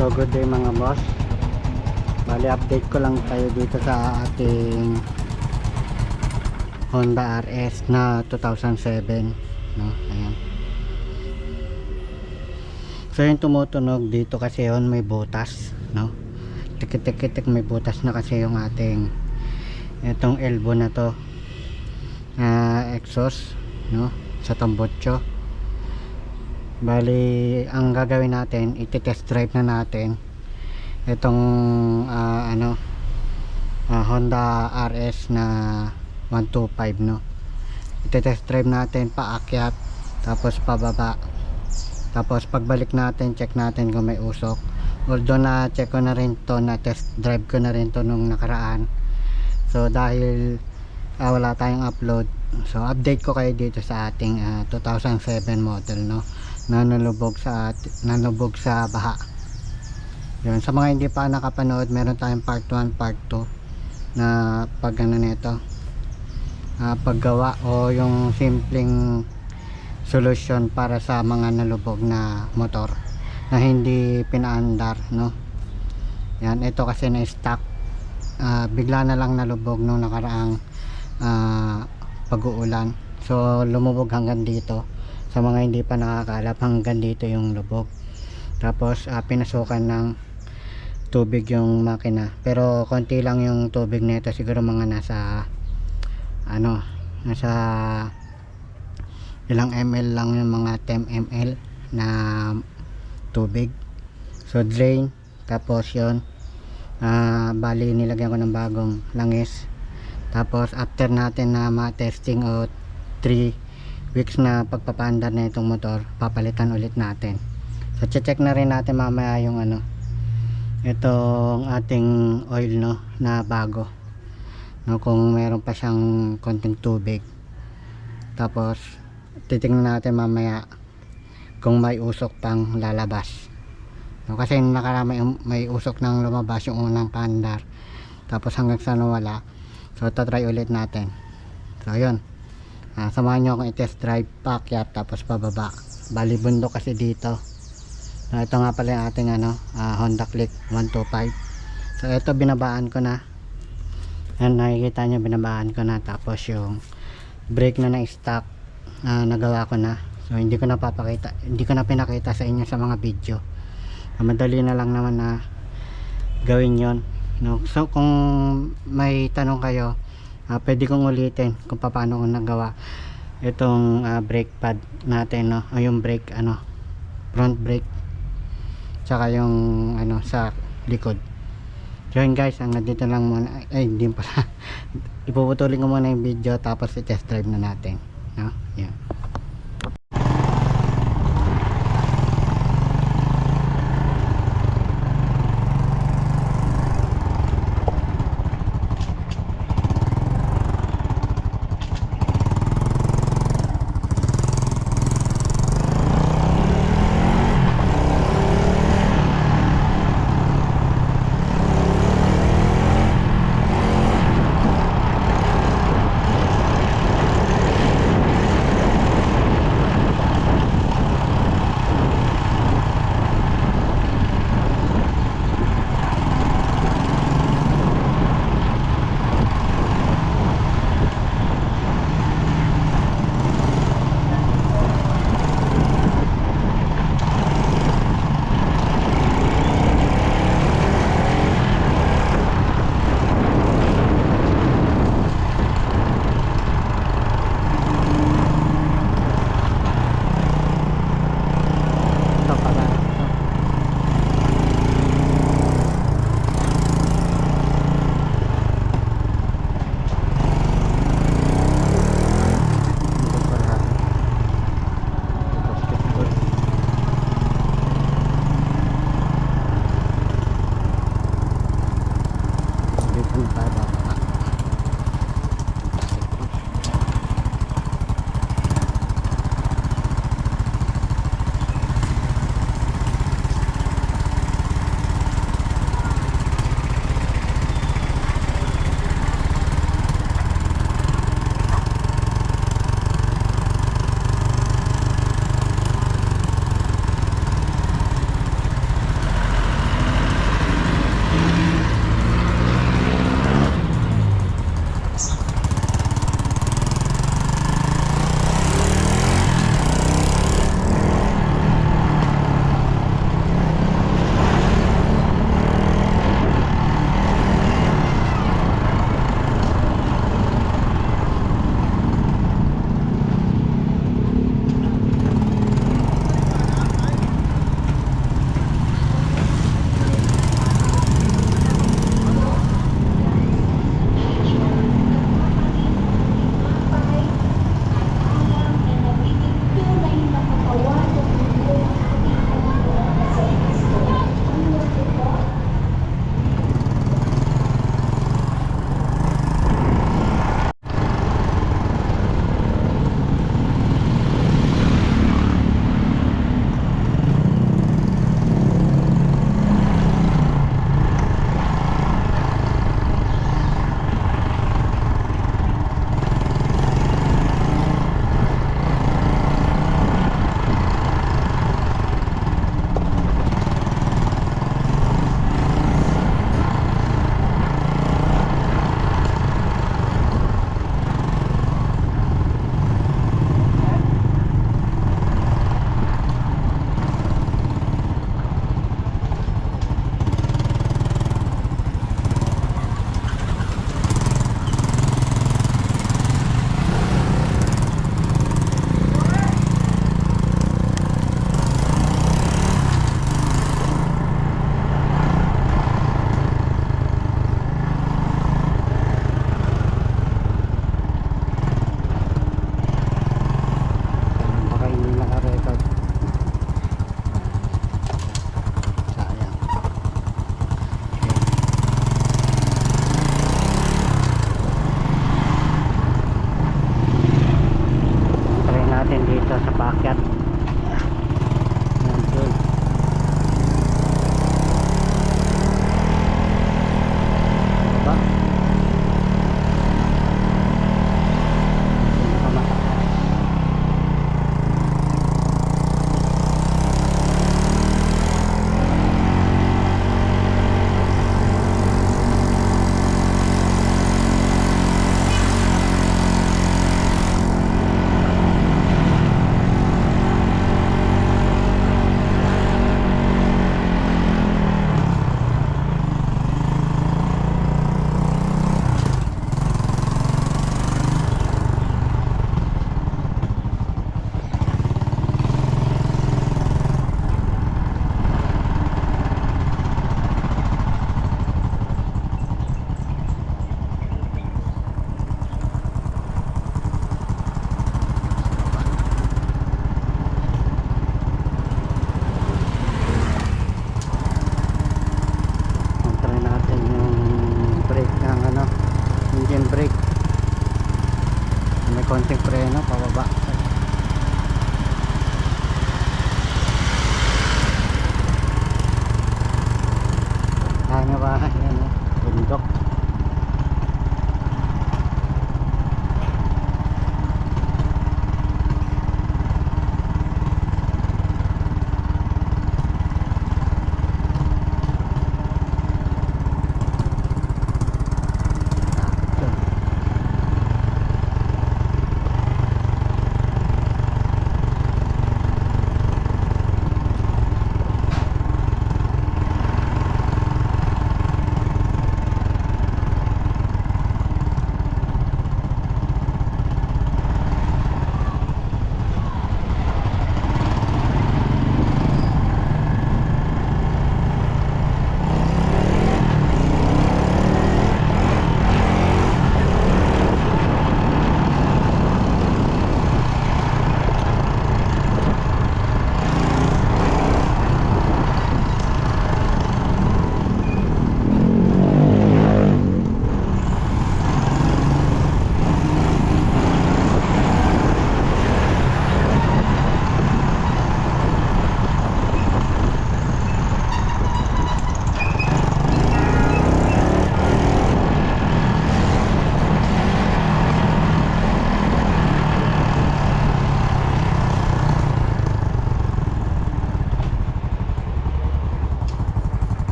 So good day mga boss. Bali update ko lang tayo dito sa ating Honda RS na 2007, no? Ayan. So yung tumutunog dito kasi yon may butas, no? Tikit-tikit may butas na kasi yung ating itong elbow na to, exhaust, no? Sa tambotso. Bali ang gagawin natin, iti-test drive na natin itong Honda RS na 125, no? Iti-test drive natin paakyat tapos pababa, tapos pagbalik natin check natin kung may usok. Although na check ko na rin to, na test drive ko na rin to nung nakaraan. So dahil wala tayong upload, so update ko kayo dito sa ating 2007 model, no? Nanulubog sa baha. Yun, sa mga hindi pa nakapanood, meron tayong part 1, part 2 na pag nito, paggawa o yung simpleng solution para sa mga nalubog na motor na hindi pinaandar, no? Yan, ito kasi na stock, bigla na lang nalubog nung nakaraang pag-uulan. So lumubog hanggang dito. Sa mga hindi pa nakakaalap, hanggang dito yung lubog. Tapos pinasukan ng tubig yung makina, pero konti lang yung tubig nito, siguro mga nasa ilang ml lang, yung mga 10 ml na tubig. So drain, tapos yun, bali nilagyan ko ng bagong langis. Tapos after natin na ma-testing o 3 weeks na pagpapaandar na itong motor, papalitan ulit natin. So check na rin natin mamaya yung itong ating oil, no, na bago, no, kung meron pa siyang konting tubig. Tapos titingnan natin mamaya kung may usok pang lalabas, no, kasi nakarami may usok nang lumabas yung unang paandar, tapos hanggang sa nawala. So tatry ulit natin. So yun, samahan nyo akong i-test drive paakyat tapos pababa. Bali bundok kasi dito. So ito nga pala yung ating Honda Click 125. So ito binabaan ko na. Yan, nakikita nyo, binabaan ko na. Tapos yung brake na na-stock, nagawa ko na. So hindi ko na pinakita sa inyo sa mga video. Madali na lang naman na gawin yon, no? So kung may tanong kayo, pwede kong ulitin kung paano ko nagawa itong brake pad natin, no? O yung brake, front brake, tsaka yung sa likod. So yun guys, hanggang dito lang muna. Ay hindi pala ipuputulin ko muna yung video, tapos i-test drive na natin, no? Yan.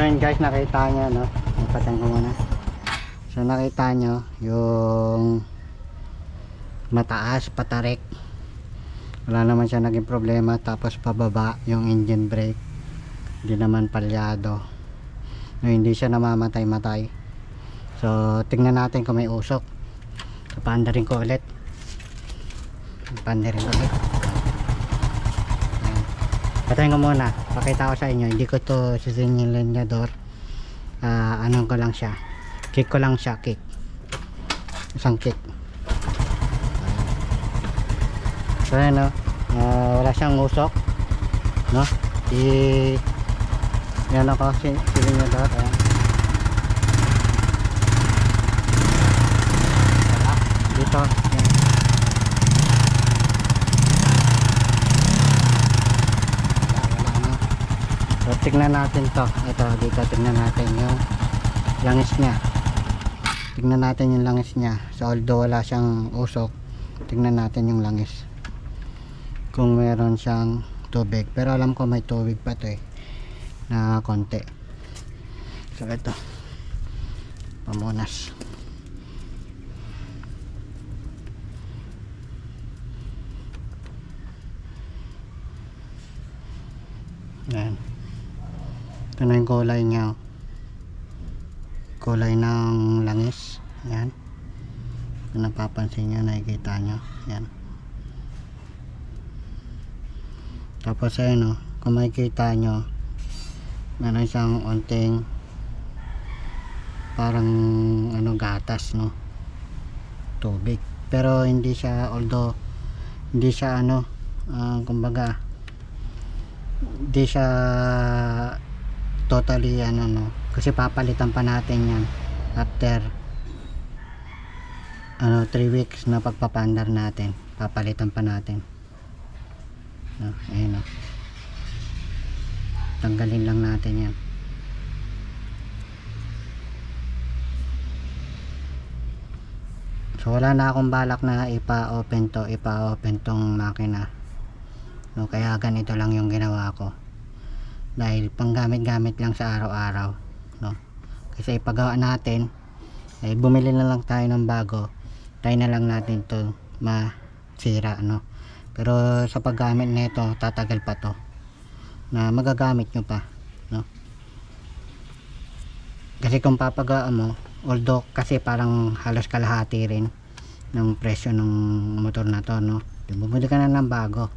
yun guys, nakita nyo, no? Napatang ko muna. So nakita nyo yung mataas, patarik, wala naman siya naging problema. Tapos pababa yung engine brake, hindi naman palyado, no, hindi siya namamatay-matay. So tingnan natin kung may usok. So paandarin ko ulit. Ayan. Patayin ko muna, pakita ko sa inyo. Hindi ko to sisinilanyador. Anong ko lang siya, kick ko lang siya, kick, isang kick. So ayan, no? Wala siyang usok, no? Yan ako, silinyador. Ayan. Wala dito. Yan. Wala, no? So tignan natin to. Ito dito, tignan natin yung langis niya. Tignan natin yung langis niya. So although wala siyang usok, tignan natin yung langis kung meron siyang tubig. Pero alam ko may tubig pa to eh, na konti. So ito, pamunas. Yan, ito na yung kulay niya, kulay ng langis. Yan, kung napapansin nyo, nakikita nyo. Yan. Tapos ayun, no, kung makikita nyo, meron siyang onting parang ano, gatas, no, tubig. Pero hindi siya, although hindi siya ano, kumbaga hindi siya totally ano, no, kasi papalitan pa natin yan after ano 3 weeks na pagpapandar natin. Papalitan pa natin, no, ayun, no. Tanggalin lang natin yan. So wala na akong balak na ipa-open tong makina, no, kaya ganito lang yung ginawa ko, dahil panggamit-gamit lang sa araw-araw, no. Kasi ipagawa natin ay bumili na lang tayo ng bago, tayo na lang natin to masira, no. Pero sa paggamit nito, tatagal pa to na magagamit nyo pa, no. Kasi kung papagawa mo, although kasi parang halos kalahati rin ng presyo ng motor na to, no, bumili ka na ng bago.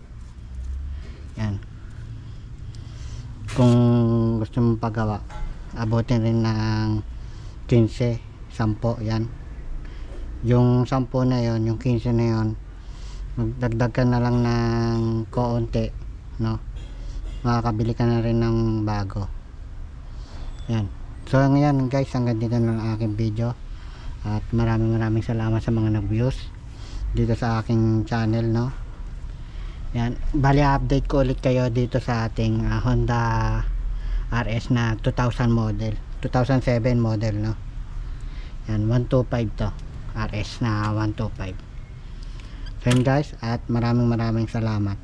Yan, kung gusto mong pagawa, abutin rin ng 15, 10. Yan, yung 10 na yon, yung 15 na yon, magdagdag ka na lang ng kaunti, no, makakabili ka na rin ng bago. Yan. So ngayon guys, hanggang dito na lang aking video, at maraming salamat sa mga nag-views dito sa aking channel, no. Yan, bali update ko ulit kayo dito sa ating Honda RS na 2000 model, 2007 model, no. Yan, 125 to, RS na 125. So yun guys, at maraming salamat.